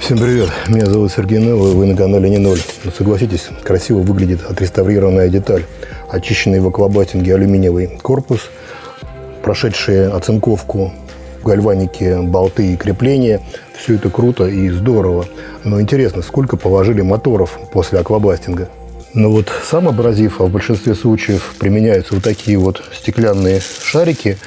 Всем привет, меня зовут Сергей Нелло, и вы на канале Не Ноль. Но согласитесь, красиво выглядит отреставрированная деталь. Очищенный в аквабатинге алюминиевый корпус, прошедшие оцинковку гальваники, болты и крепления. Все это круто и здорово. Но интересно, сколько положили моторов после аквабастинга? Но вот сам абразив, а в большинстве случаев применяются вот такие вот стеклянные шарики,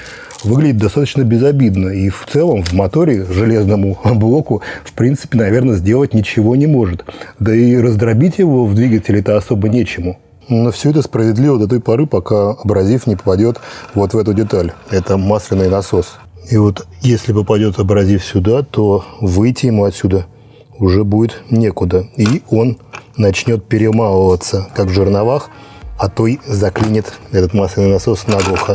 выглядит достаточно безобидно. И в целом в моторе железному блоку, в принципе, наверное, сделать ничего не может. Да и раздробить его в двигателе-то особо нечему. Но все это справедливо до той поры, пока абразив не попадет вот в эту деталь. Это масляный насос. И вот если попадет абразив сюда, то выйти ему отсюда уже будет некуда. И он начнет перемалываться, как в жерновах, а то и заклинит этот масляный насос наглухо.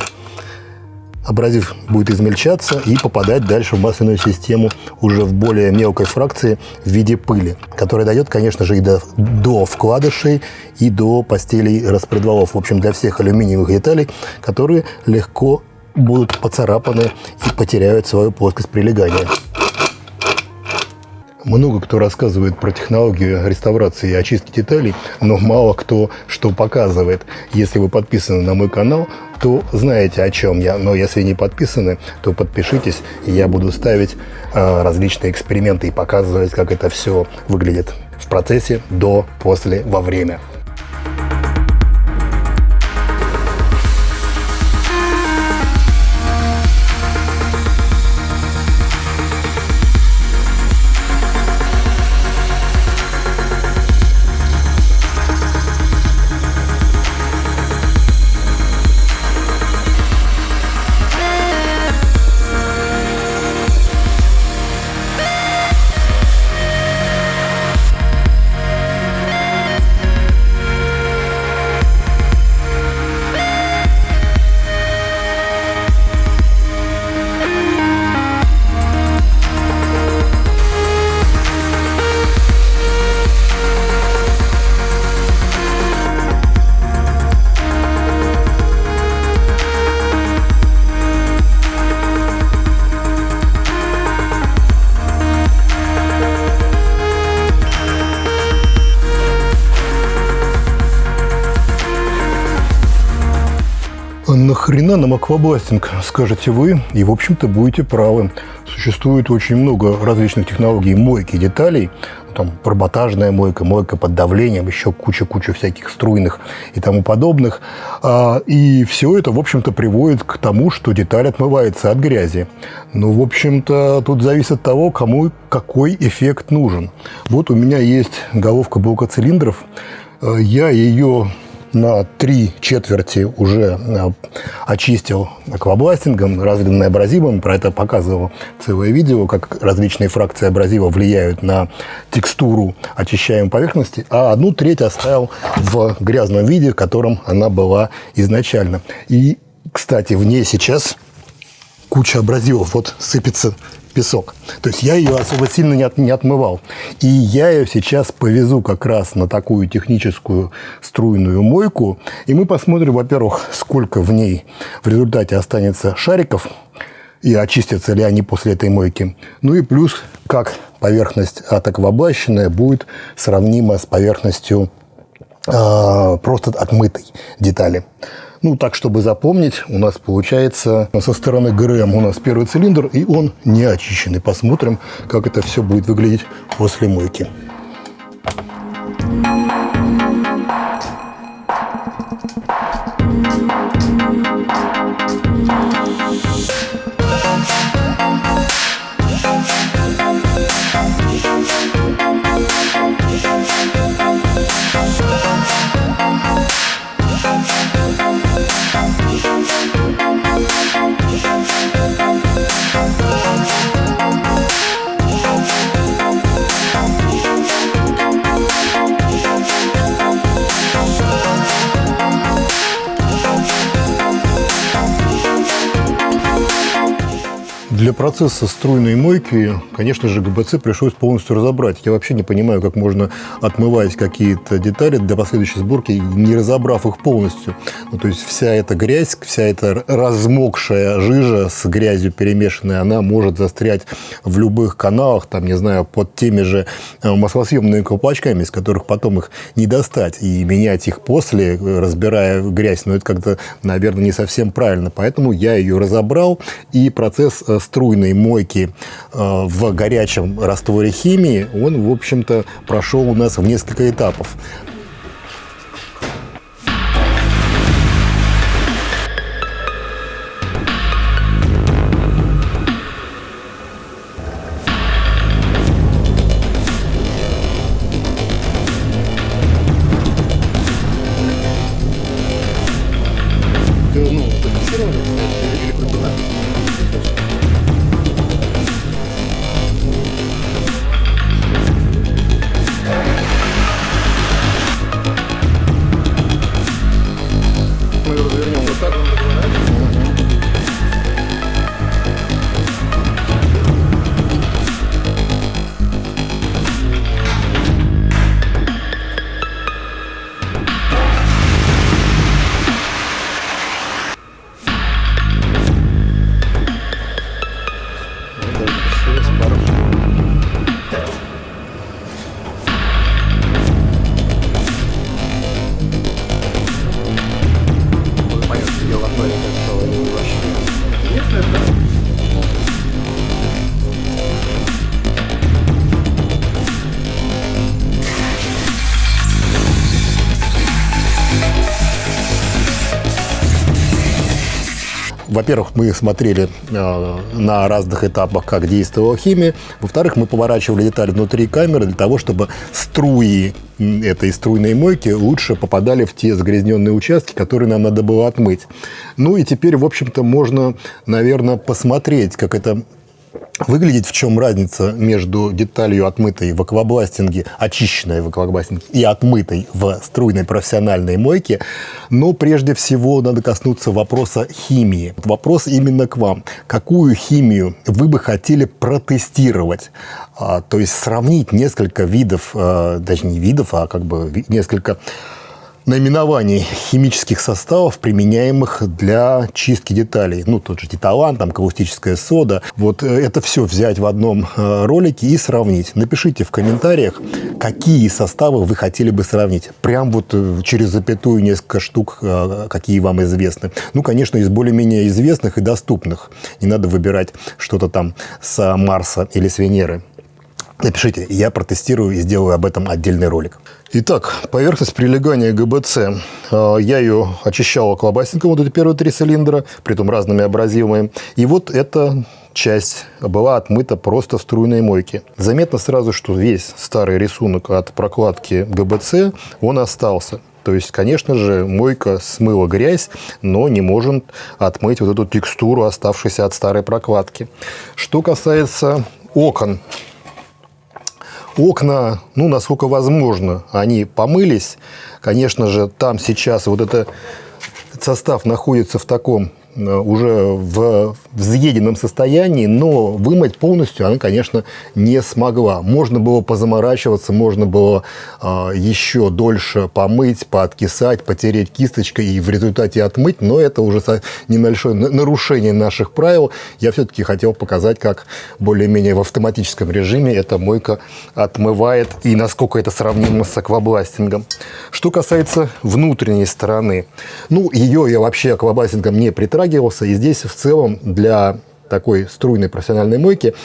Абразив будет измельчаться и попадать дальше в масляную систему уже в более мелкой фракции в виде пыли, которая дойдет, конечно же, и до вкладышей, и до постелей распредвалов. В общем, для всех алюминиевых деталей, которые легко будут поцарапаны и потеряют свою плоскость прилегания. Много кто рассказывает про технологию реставрации и очистки деталей, но мало кто что показывает. Если вы подписаны на мой канал, то знаете, о чем я. Но если не подписаны, то подпишитесь, и я буду ставить различные эксперименты и показывать, как это все выглядит в процессе, до, после, во время. Нахрена нам аквабластинг, скажете вы, и в общем-то будете правы. Существует очень много различных технологий мойки деталей, там проботажная мойка, мойка под давлением, еще куча всяких струйных и тому подобных. И все это, в общем-то, приводит к тому, что деталь отмывается от грязи. Но, в общем-то, тут зависит от того, кому какой эффект нужен. Вот у меня есть головка блока цилиндров, я ее на 3/4 уже очистил аквабластингом, разлитым абразивом. Про это показывал целое видео, как различные фракции абразива влияют на текстуру очищаемой поверхности, а 1/3 оставил в грязном виде, в котором она была изначально. И, кстати, в ней сейчас куча абразивов, вот сыпется песок. То есть я ее особо сильно не отмывал. И я ее сейчас повезу как раз на такую техническую струйную мойку. И мы посмотрим, во-первых, сколько в ней в результате останется шариков и очистятся ли они после этой мойки. Ну и плюс, как поверхность атаквоблащенная будет сравнима с поверхностью просто отмытой детали. Ну, так, чтобы запомнить, у нас получается со стороны ГРМ у нас первый цилиндр, и он не очищенный. Посмотрим, как это все будет выглядеть после мойки. Для процесса струйной мойки, конечно же, ГБЦ пришлось полностью разобрать. Я вообще не понимаю, как можно отмывать какие-то детали для последующей сборки, не разобрав их полностью. Ну, то есть вся эта грязь, вся эта размокшая жижа с грязью перемешанная, она может застрять в любых каналах, там, не знаю, под теми же маслосъемными колпачками, из которых потом их не достать. И менять их после, разбирая грязь, это как-то, наверное, не совсем правильно. Поэтому я ее разобрал, и процесс струйной мойки в горячем растворе химии, он, в общем-то, прошел у нас в несколько этапов. Во-первых, мы смотрели на разных этапах, как действовала химия. Во-вторых, мы поворачивали детали внутри камеры для того, чтобы струи этой струйной мойки лучше попадали в те загрязненные участки, которые нам надо было отмыть. Ну и теперь, в общем-то, можно, наверное, посмотреть, как это выглядит, в чем разница между деталью, отмытой в аквабластинге, очищенной в аквабластинге, и отмытой в струйной профессиональной мойке. Но прежде всего надо коснуться вопроса химии. Вопрос именно к вам. Какую химию вы бы хотели протестировать? То есть сравнить несколько видов, даже не видов, а как бы несколько наименований химических составов, применяемых для чистки деталей. Ну, тот же титалан, там, каустическая сода. Вот это все взять в одном ролике и сравнить. Напишите в комментариях, какие составы вы хотели бы сравнить. Прям вот через запятую несколько штук, какие вам известны. Ну, конечно, из более-менее известных и доступных. Не надо выбирать что-то там с Марса или с Венеры. Напишите, я протестирую и сделаю об этом отдельный ролик. Итак, поверхность прилегания ГБЦ. Я ее очищал аквабластингом, вот эти первые 3 цилиндра, притом разными абразивами. И вот эта часть была отмыта просто в струйной мойке. Заметно сразу, что весь старый рисунок от прокладки ГБЦ, он остался. То есть, конечно же, мойка смыла грязь, но не может отмыть вот эту текстуру, оставшуюся от старой прокладки. Что касается окон. Окна, ну, насколько возможно, они помылись. Конечно же, там сейчас вот этот состав находится в таком уже в взъеденном состоянии, но вымыть полностью она, конечно, не смогла. Можно было позаморачиваться, можно было еще дольше помыть, пооткисать, потереть кисточкой и в результате отмыть, но это уже небольшое нарушение наших правил. Я все-таки хотел показать, как более-менее в автоматическом режиме эта мойка отмывает и насколько это сравнимо с аквабластингом. Что касается внутренней стороны, ну, ее я вообще аквабластингом не притрагивался, и здесь в целом для такой струйной профессиональной мойки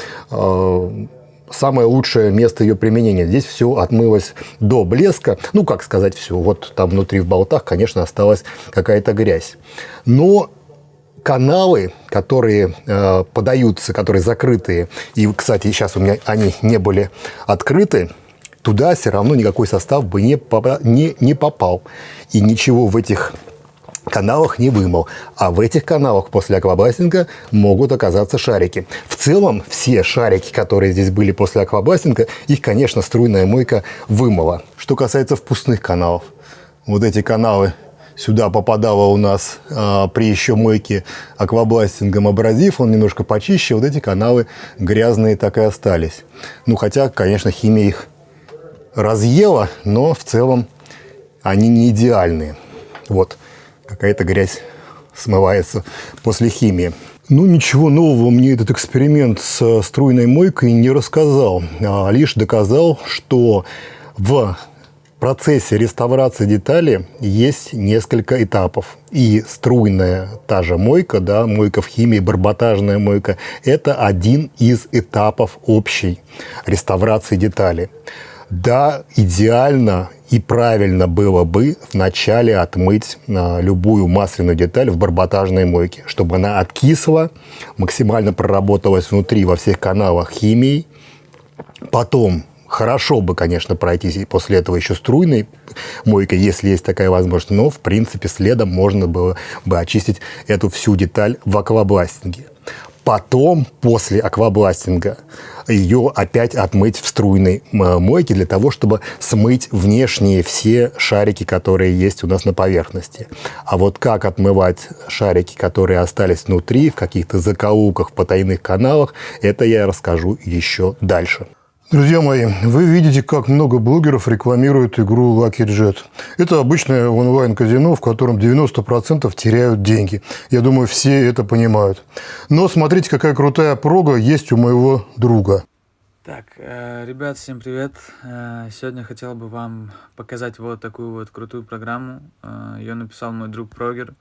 самое лучшее место ее применения. Здесь все отмылось до блеска. Ну, как сказать все. Вот там внутри в болтах, конечно, осталась какая-то грязь. Но каналы, которые подаются, которые закрытые, и, кстати, сейчас у меня они не были открыты, туда все равно никакой состав бы не попал. И ничего в этих каналах не вымыл. А в этих каналах после аквабластинга могут оказаться шарики. В целом, все шарики, которые здесь были после аквабластинга, их, конечно, струйная мойка вымыла. Что касается впускных каналов. Вот эти каналы сюда попадало у нас при еще мойке аквабластингом абразив, он немножко почище, вот эти каналы грязные так и остались. Ну, хотя, конечно, химия их разъела, но в целом они не идеальные. Вот, какая-то грязь смывается после химии. Ну, ничего нового мне этот эксперимент с струйной мойкой не рассказал, а лишь доказал, что в процессе реставрации детали есть несколько этапов. И струйная та же мойка, да, мойка в химии, барботажная мойка, это один из этапов общей реставрации детали. Да, идеально и правильно было бы вначале отмыть любую масляную деталь в барботажной мойке, чтобы она откисла, максимально проработалась внутри во всех каналах химией. Потом хорошо бы, конечно, пройтись и после этого еще струйной мойкой, если есть такая возможность, но, в принципе, следом можно было бы очистить эту всю деталь в аквабластинге. Потом, после аквабластинга, ее опять отмыть в струйной мойке для того, чтобы смыть внешние все шарики, которые есть у нас на поверхности. А вот как отмывать шарики, которые остались внутри, в каких-то закоулках, в потайных каналах, это я расскажу еще дальше. Друзья мои, вы видите, как много блогеров рекламируют игру Lucky Jet. Это обычное онлайн-казино, в котором 90% теряют деньги. Я думаю, все это понимают. Но смотрите, какая крутая прога есть у моего друга. Так, ребят, всем привет. Сегодня хотел бы вам показать вот такую вот крутую программу. Ее написал мой друг Прогер.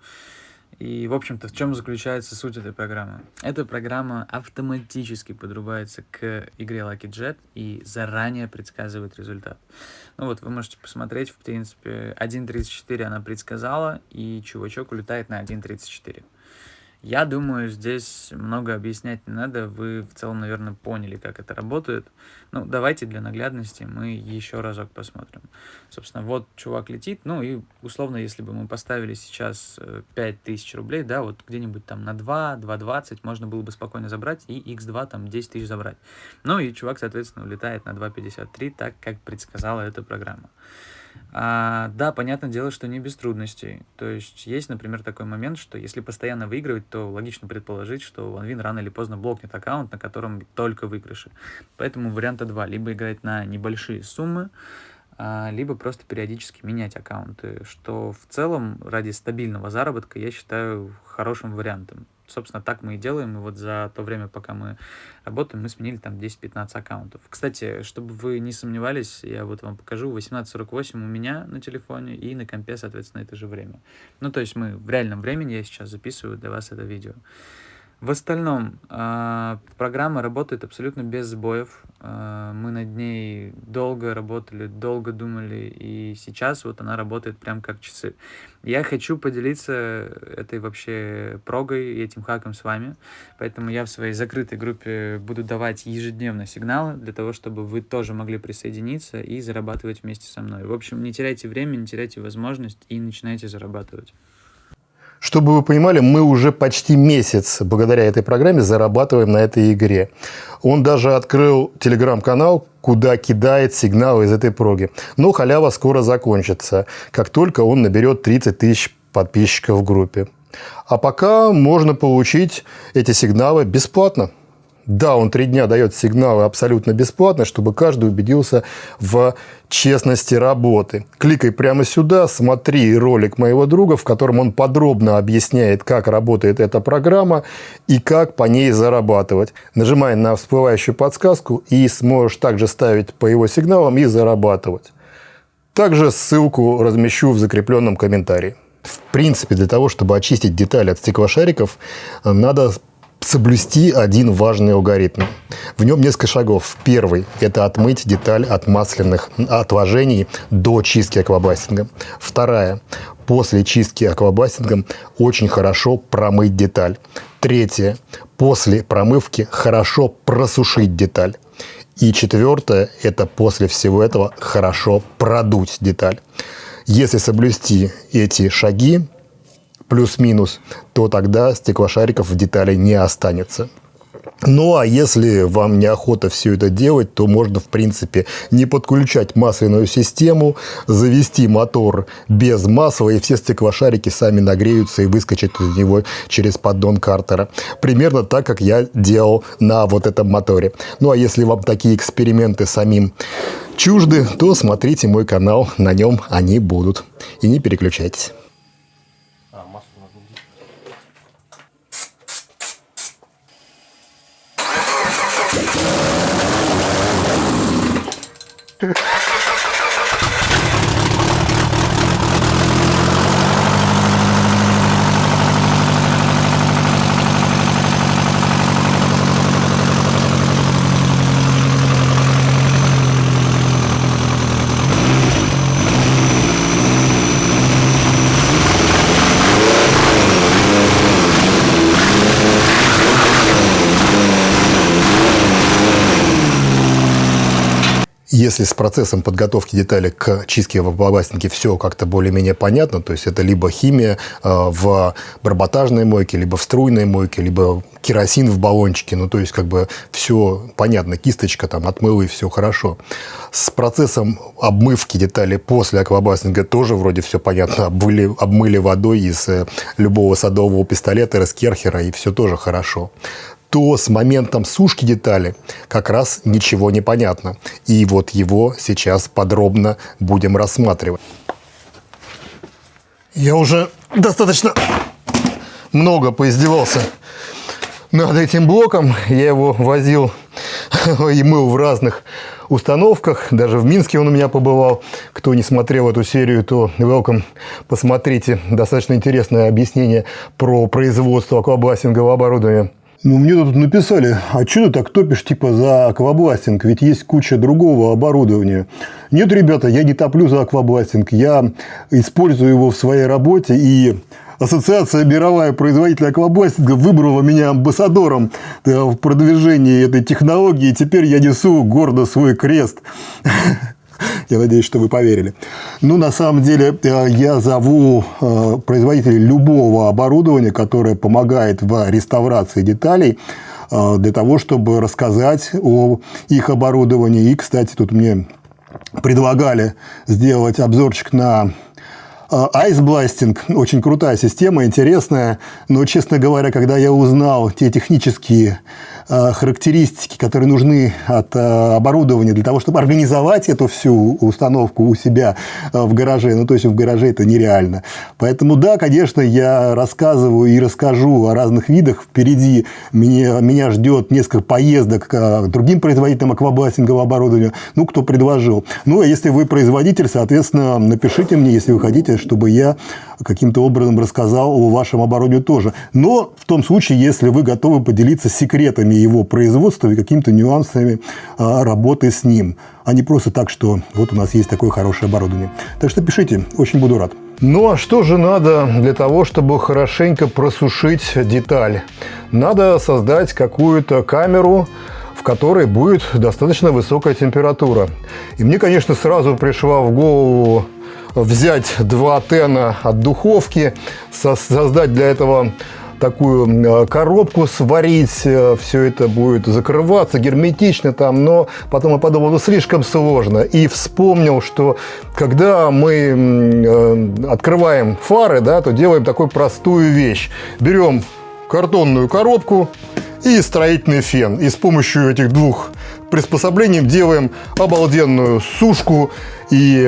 И, в общем-то, в чем заключается суть этой программы? Эта программа автоматически подрубается к игре Lucky Jet и заранее предсказывает результат. Ну вот, вы можете посмотреть, в принципе, 1.34 она предсказала, и чувачок улетает на 1.34. Я думаю, здесь много объяснять не надо, вы в целом, наверное, поняли, как это работает. Ну, давайте для наглядности мы еще разок посмотрим. Собственно, вот чувак летит, ну и условно, если бы мы поставили сейчас 5000 рублей, да, вот где-нибудь там на 2, 2.20 можно было бы спокойно забрать и x2 там 10 тысяч забрать. Ну и чувак, соответственно, улетает на 2.53, так как предсказала эта программа. Да, понятное дело, что не без трудностей. То есть, например, такой момент, что если постоянно выигрывать, то логично предположить, что OneWin рано или поздно блокнет аккаунт, на котором только выигрыши. Поэтому варианта два. Либо играть на небольшие суммы, либо просто периодически менять аккаунты, что в целом ради стабильного заработка я считаю хорошим вариантом. Собственно, так мы и делаем. И вот за то время, пока мы работаем, мы сменили там 10-15 аккаунтов. Кстати, чтобы вы не сомневались, я вот вам покажу. 18:48 у меня на телефоне и на компе, соответственно, это же время. Ну, то есть мы в реальном времени, я сейчас записываю для вас это видео. В остальном, программа работает абсолютно без сбоев. Мы над ней долго работали, долго думали, и сейчас вот она работает прям как часы. Я хочу поделиться этой вообще прогой и этим хаком с вами, поэтому я в своей закрытой группе буду давать ежедневно сигналы для того, чтобы вы тоже могли присоединиться и зарабатывать вместе со мной. В общем, не теряйте время, не теряйте возможность и начинайте зарабатывать. Чтобы вы понимали, мы уже почти месяц благодаря этой программе зарабатываем на этой игре. Он даже открыл телеграм-канал, куда кидает сигналы из этой проги. Но халява скоро закончится, как только он наберет 30 тысяч подписчиков в группе. А пока можно получить эти сигналы бесплатно. Да, он 3 дня дает сигналы абсолютно бесплатно, чтобы каждый убедился в честности работы. Кликай прямо сюда, смотри ролик моего друга, в котором он подробно объясняет, как работает эта программа и как по ней зарабатывать. Нажимай на всплывающую подсказку и сможешь также ставить по его сигналам и зарабатывать. Также ссылку размещу в закрепленном комментарии. В принципе, для того, чтобы очистить детали от стеклошариков, надо соблюсти один важный алгоритм. В нем несколько шагов. Первый – это отмыть деталь от масляных отложений до чистки аквабластингом. Вторая – после чистки аквабластингом очень хорошо промыть деталь. Третье – после промывки хорошо просушить деталь. И четвертое – это после всего этого хорошо продуть деталь. Если соблюсти эти шаги, плюс-минус, то тогда стеклошариков в детали не останется. Ну, а если вам неохота все это делать, то можно, в принципе, не подключать масляную систему, завести мотор без масла, и все стеклошарики сами нагреются и выскочат из него через поддон картера. Примерно так, как я делал на вот этом моторе. Ну, а если вам такие эксперименты самим чужды, то смотрите мой канал, на нем они будут. И не переключайтесь. Если с процессом подготовки деталей к чистке в аквапластинке все как-то более-менее понятно, то есть это либо химия в барботажной мойке, либо в струйной мойке, либо керосин в баллончике, ну то есть как бы все понятно, кисточка там отмыла и все хорошо. С процессом обмывки деталей после аквапластинга тоже вроде все понятно, обмыли водой из любого садового пистолета, из керхера, и все тоже хорошо. То с моментом сушки детали как раз ничего не понятно. И вот его сейчас подробно будем рассматривать. Я уже достаточно много поиздевался над этим блоком. Я его возил и мыл в разных установках. Даже в Минске он у меня побывал. Кто не смотрел эту серию, то welcome. Посмотрите. Достаточно интересное объяснение про производство аквабластингового оборудования. Ну, мне тут написали, а что ты так топишь типа за аквабластинг, ведь есть куча другого оборудования. Нет, ребята, я не топлю за аквабластинг, я использую его в своей работе, и Ассоциация мировая производителей аквабластинга выбрала меня амбассадором в продвижении этой технологии, и теперь я несу гордо свой крест. Я надеюсь, что вы поверили. Ну, на самом деле, я зову производителей любого оборудования, которое помогает в реставрации деталей, для того, чтобы рассказать о их оборудовании. И, кстати, тут мне предлагали сделать обзорчик на Ice Blasting. Очень крутая система, интересная. Но, честно говоря, когда я узнал те технические характеристики, которые нужны от оборудования для того, чтобы организовать эту всю установку у себя в гараже, ну, то есть в гараже это нереально. Поэтому, да, конечно, я рассказываю и расскажу о разных видах. Впереди меня ждет несколько поездок к другим производителям аквабластингового оборудования, ну, кто предложил. Ну, а если вы производитель, соответственно, напишите мне, если вы хотите, чтобы я каким-то образом рассказал о вашем оборудовании тоже. Но в том случае, если вы готовы поделиться секретами его производства и какими-то нюансами работы с ним, а не просто так, что вот у нас есть такое хорошее оборудование. Так что пишите, очень буду рад. Ну, а что же надо для того, чтобы хорошенько просушить деталь? Надо создать какую-то камеру, в которой будет достаточно высокая температура. И мне, конечно, сразу пришла в голову взять 2 тена от духовки, создать для этого такую коробку, сварить, все это будет закрываться герметично там, но потом я подумал, ну слишком сложно. И вспомнил, что когда мы открываем фары, да, то делаем такую простую вещь. Берем картонную коробку и строительный фен. И с помощью этих 2 приспособлений делаем обалденную сушку и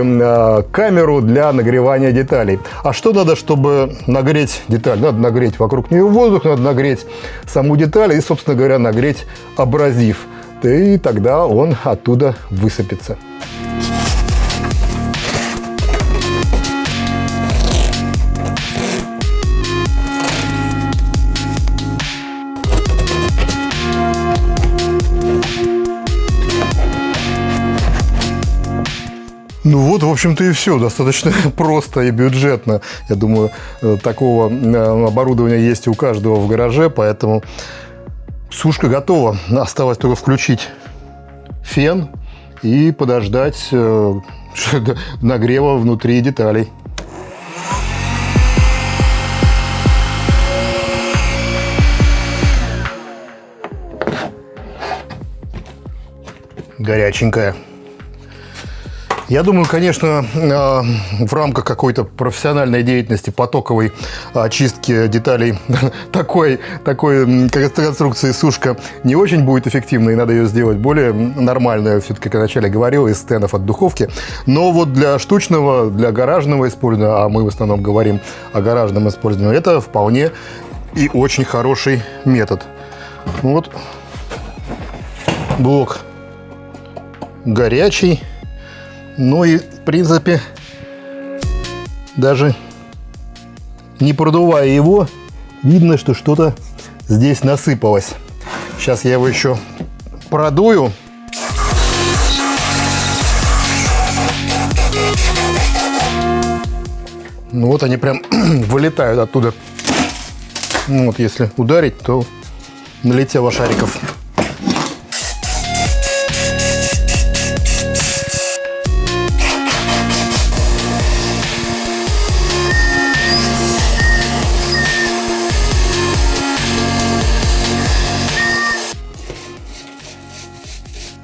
камеру для нагревания деталей. А что надо, чтобы нагреть деталь? Надо нагреть вокруг нее воздух, надо нагреть саму деталь и, собственно говоря, нагреть абразив. И тогда он оттуда высыпется. Ну вот, в общем-то, и все. Достаточно просто и бюджетно. Я думаю, такого оборудования есть у каждого в гараже, поэтому сушка готова. Осталось только включить фен и подождать нагрева внутри деталей. горяченькая. Я думаю, конечно, в рамках какой-то профессиональной деятельности, потоковой очистки деталей такой конструкции сушка не очень будет эффективной. Надо ее сделать более нормальную, все-таки, как я вначале говорил, из стенов от духовки. Но вот для штучного, для гаражного использования, а мы в основном говорим о гаражном использовании, это вполне и очень хороший метод. Вот блок горячий. Ну и, в принципе, даже не продувая его, видно, что что-то здесь насыпалось. Сейчас я его еще продую. Ну вот они прям вылетают оттуда. Ну вот если ударить, то налетело шариков.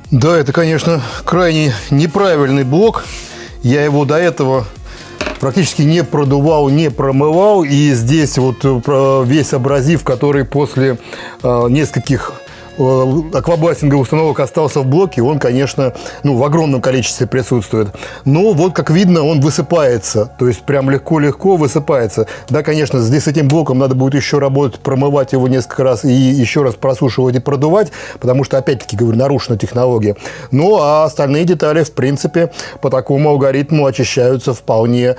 Да, это, конечно, крайне неправильный блок. Я его до этого практически не продувал, не промывал. И здесь вот весь абразив, который после нескольких аквабластинговых установок остался в блоке, он, конечно, в огромном количестве присутствует. Но вот, как видно, он высыпается. То есть прям легко-легко высыпается. Да, конечно, здесь с этим блоком надо будет еще работать, промывать его несколько раз и еще раз просушивать и продувать, потому что, опять-таки, говорю, нарушена технология. Ну, а остальные детали, в принципе, по такому алгоритму очищаются вполне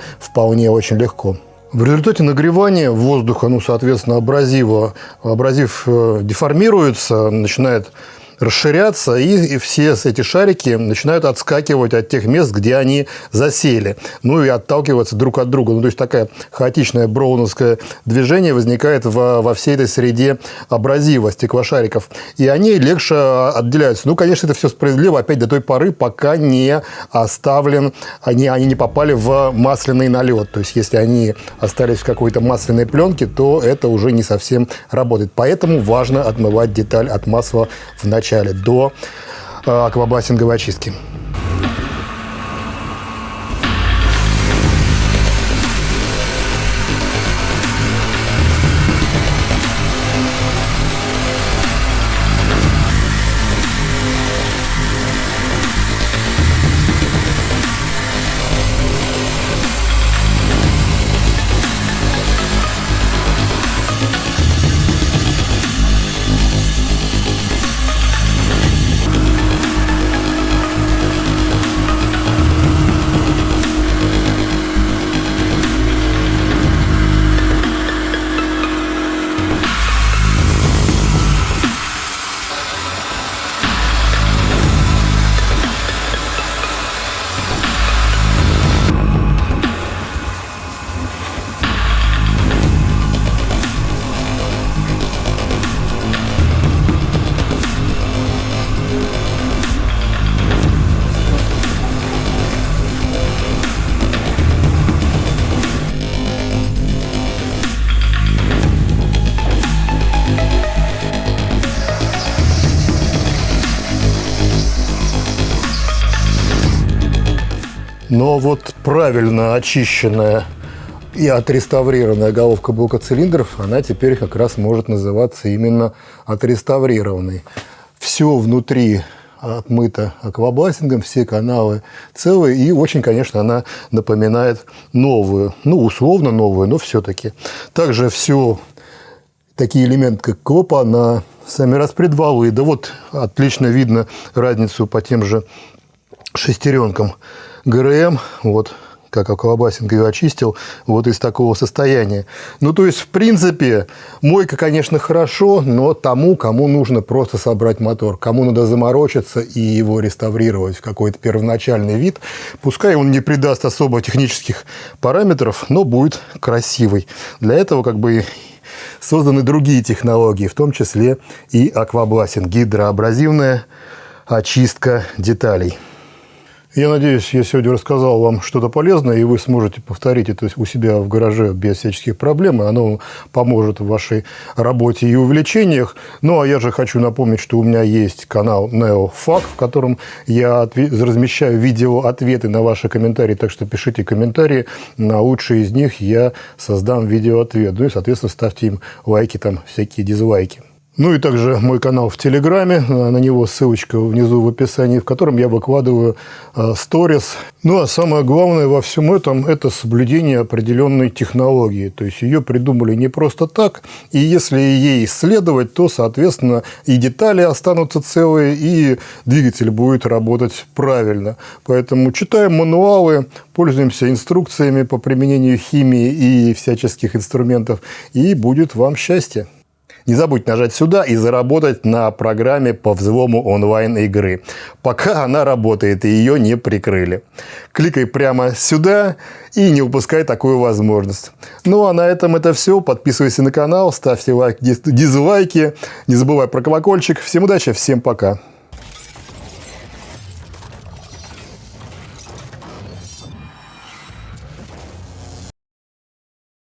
очень легко. В результате нагревания воздуха, соответственно, абразив деформируется, начинает расширяться, и все эти шарики начинают отскакивать от тех мест, где они засели, и отталкиваться друг от друга. То есть такая хаотичное броуновское движение возникает во всей этой среде абразива, стеклошариков, и они легче отделяются. Конечно, это все справедливо опять до той поры, пока не оставлен, они не попали в масляный налет. То есть если они остались в какой-то масляной пленке, то это уже не совсем работает. Поэтому важно отмывать деталь от масла в начале, до аквабластинговой очистки. Но вот правильно очищенная и отреставрированная головка блока цилиндров, она теперь как раз может называться именно отреставрированной. Все внутри отмыто аквабластингом, все каналы целые, и очень, конечно, она напоминает новую. Условно новую, но все-таки. Также все такие элементы, как клапана, сами распредвалы. Да вот отлично видно разницу по тем же шестеренкам. ГРМ, вот как аквабластинг ее очистил, вот из такого состояния. То есть, в принципе, мойка, конечно, хорошо, но тому, кому нужно просто собрать мотор, кому надо заморочиться и его реставрировать в какой-то первоначальный вид, пускай он не придаст особо технических параметров, но будет красивый. Для этого созданы другие технологии, в том числе и аквабластинг, гидроабразивная очистка деталей. Я надеюсь, я сегодня рассказал вам что-то полезное, и вы сможете повторить это у себя в гараже без всяческих проблем, и оно поможет в вашей работе и увлечениях. Ну, а я же хочу напомнить, что у меня есть канал NeoFAQ, в котором я размещаю видео-ответы на ваши комментарии, так что пишите комментарии, на лучшие из них я создам видео-ответ. Ну и, соответственно, ставьте им лайки, там всякие дизлайки. Ну и также мой канал в Телеграме, на него ссылочка внизу в описании, в котором я выкладываю сторис. Ну а самое главное во всем этом – это соблюдение определенной технологии. То есть ее придумали не просто так, и если ей следовать, то, соответственно, и детали останутся целые, и двигатель будет работать правильно. Поэтому читаем мануалы, пользуемся инструкциями по применению химии и всяческих инструментов, и будет вам счастье. Не забудь нажать сюда и заработать на программе по взлому онлайн-игры, пока она работает и ее не прикрыли. Кликай прямо сюда и не упускай такую возможность. Ну а на этом это все. Подписывайся на канал, ставьте лайки, дизлайки. Не забывай про колокольчик. Всем удачи, всем пока.